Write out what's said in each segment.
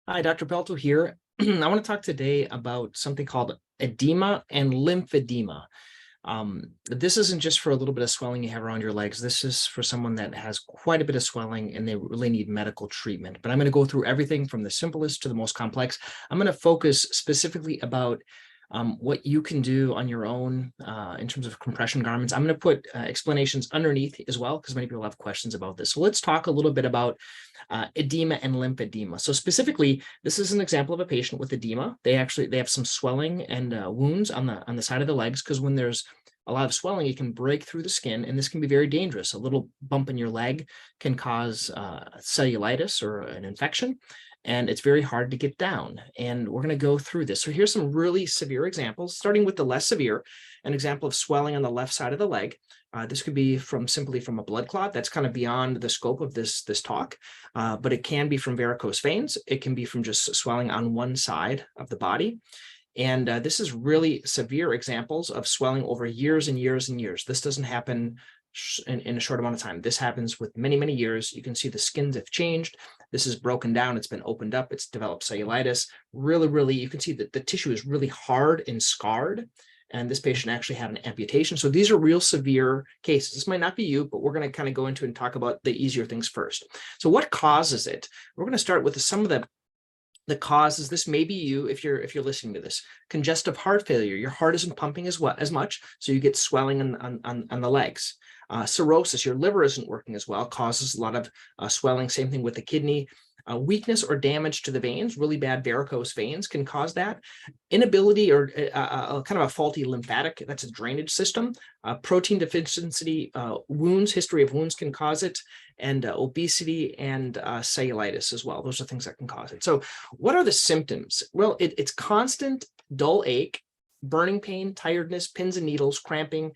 Hi, Dr. Pelto here. I want to talk today about something called edema and lymphedema. This isn't just for a little bit of swelling you have around your legs. This is for someone that has quite a bit of swelling and they really need medical treatment. But I'm going to go through everything from the simplest to the most complex. I'm going to focus specifically about what you can do on your own in terms of compression garments. I'm going to put explanations underneath as well, because many people have questions about this. So let's talk a little bit about edema and lymphedema. So specifically, this is an example of a patient with edema. They have some swelling and wounds on the side of the legs, because when there's a lot of swelling, it can break through the skin, and this can be very dangerous. A little bump in your leg can cause cellulitis or an infection, and it's very hard to get down. And we're going to go through this. So here's some really severe examples, starting with the less severe. An example of swelling on the left side of the leg. This could be simply from a blood clot. That's kind of beyond the scope of this talk, but it can be from varicose veins. It can be from just swelling on one side of the body. And this is really severe examples of swelling over years and years and years. This doesn't happen in a short amount of time. This happens with many, many years. You can see the skins have changed. This is broken down. It's been opened up. It's developed cellulitis. Really, you can see that the tissue is really hard and scarred. And this patient actually had an amputation. So these are real severe cases. This might not be you, but we're going to kind of go into and talk about the easier things first. So what causes it? We're going to start with some of the causes. This may be you if you're listening to this. Congestive heart failure. Your heart isn't pumping as much, so you get swelling on the legs. Cirrhosis. Your liver isn't working as well, causes a lot of swelling. Same thing with the kidney. Weakness or damage to the veins, really bad varicose veins can cause that. Inability or kind of a faulty lymphatic, that's a drainage system. Protein deficiency, wounds, history of wounds can cause it, and obesity and cellulitis as well. Those are things that can cause it. So what are the symptoms? Well, it's constant dull ache, burning pain, tiredness, pins and needles, cramping.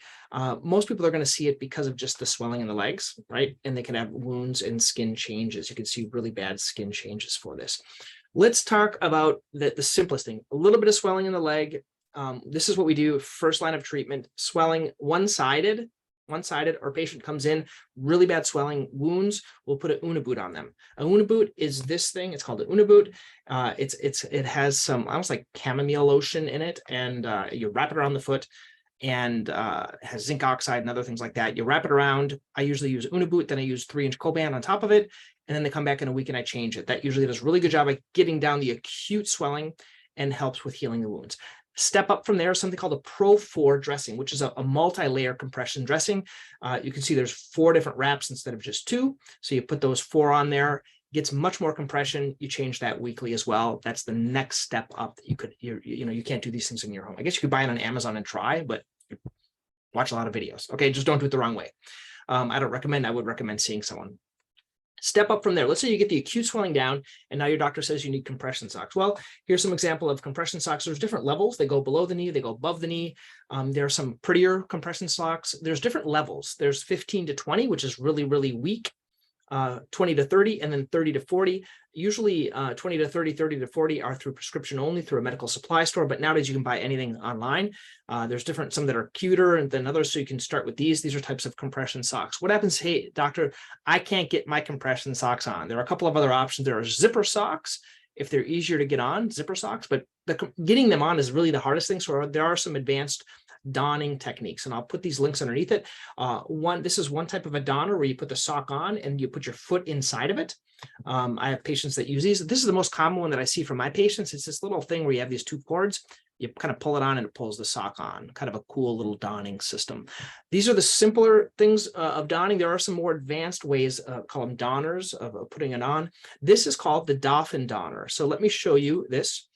Most people are going to see it because of just the swelling in the legs, right? And they can have wounds and skin changes. You can see really bad skin changes for this. Let's talk about the simplest thing. A little bit of swelling in the leg. This is what we do. First line of treatment, swelling one-sided, or patient comes in, really bad swelling, wounds, we'll put an Uniboot on them. A Uniboot is this thing. It's called an Uniboot. It has some almost like chamomile lotion in it, and you wrap it around the foot, and has zinc oxide and other things like that. You wrap it around. I usually use Uniboot, then I use 3-inch Coban on top of it, and then they come back in a week and I change it. That usually does a really good job at getting down the acute swelling and helps with healing the wounds. Step up from there is something called a Pro 4 dressing, which is a multi-layer compression dressing. You can see there's 4 different wraps instead of just 2. So you put those 4 on there, gets much more compression. You change that weekly as well. That's the next step up that you can't do these things in your home. I guess you could buy it on Amazon and try, but watch a lot of videos. Okay, just don't do it the wrong way. I would recommend seeing someone. Step up from there. Let's say you get the acute swelling down, and now your doctor says you need compression socks. Well, here's some example of compression socks. There's different levels. They go below the knee, they go above the knee. There are some prettier compression socks. There's different levels. There's 15 to 20, which is really, really weak. 20 to 30, and then 30 to 40. Usually 20 to 30, 30 to 40 are through prescription only through a medical supply store, but nowadays you can buy anything online. There's some that are cuter than others, so you can start with these. These are types of compression socks. What happens, hey, doctor, I can't get my compression socks on. There are a couple of other options. There are zipper socks, if they're easier to get on, zipper socks, but getting them on is really the hardest thing. So there are some advanced donning techniques, and I'll put these links underneath it. This is one type of a donner where you put the sock on and you put your foot inside of it. I have patients that use these. This is the most common one that I see from my patients. It's this little thing where you have these 2 cords. You kind of pull it on and it pulls the sock on. Kind of a cool little donning system. These are the simpler things of donning. There are some more advanced ways, call them donners, of putting it on. This is called the Dolphin Donner. So let me show you this.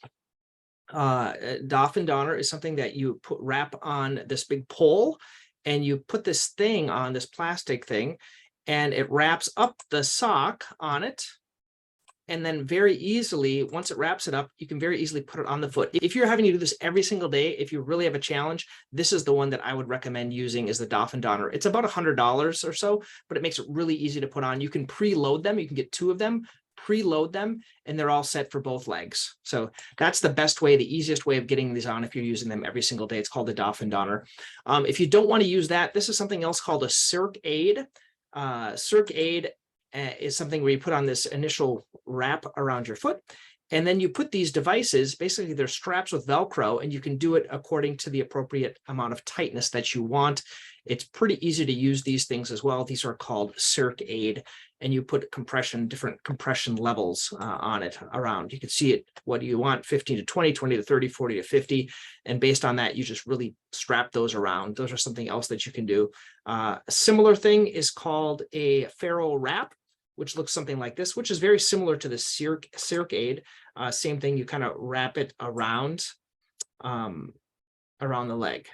Dolphin Donner is something that you wrap on this big pole, and you put this thing on, this plastic thing, and it wraps up the sock on it. And then very easily, once it wraps it up, you can very easily put it on the foot. If you're having to do this every single day, if you really have a challenge, this is the one that I would recommend using, is the Dolphin Donner. It's about $100 or so, but it makes it really easy to put on. You can preload them. You can get 2 of them, preload them, and they're all set for both legs. So that's the best way, the easiest way of getting these on if you're using them every single day. It's called the Dolphin Donner. If you don't want to use that, this is something else called a Circ Aid. Circ Aid is something where you put on this initial wrap around your foot, And then you put these devices, basically they're straps with Velcro, and you can do it according to the appropriate amount of tightness that you want. It's pretty easy to use these things as well. These are called Circ Aid, and you put different compression levels on it around. You can see it, what do you want, 15 to 20, 20 to 30, 40 to 50. And based on that, you just really strap those around. Those are something else that you can do. A similar thing is called a ferro wrap, which looks something like this, which is very similar to the Circ Aid. Same thing, you kind of wrap it around the leg.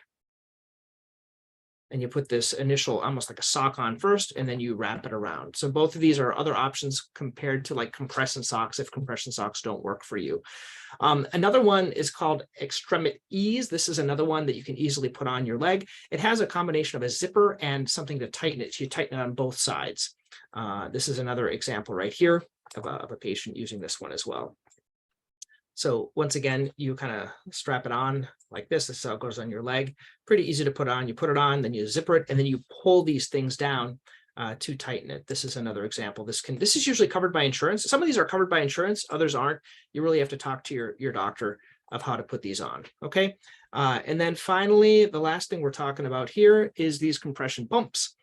And you put this initial, almost like a sock on first, and then you wrap it around. So both of these are other options compared to like compression socks, if compression socks don't work for you. Another one is called Extremities. This is another one that you can easily put on your leg. It has a combination of a zipper and something to tighten it. So you tighten it on both sides. This is another example right here of a patient using this one as well. So once again, you kind of strap it on like this. This is how it goes on your leg. Pretty easy to put on. You put it on, then you zipper it, and then you pull these things down to tighten it. This is another example. This is usually covered by insurance. Some of these are covered by insurance, others aren't. You really have to talk to your doctor of how to put these on. Okay. And then finally, the last thing we're talking about here is these compression pumps.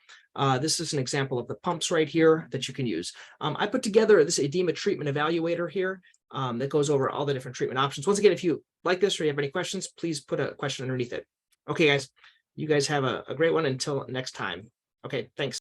This is an example of the pumps right here that you can use. I put together this edema treatment evaluator here that goes over all the different treatment options. Once again, if you like this or you have any questions, please put a question underneath it. Okay, guys, you guys have a great one until next time. Okay, thanks.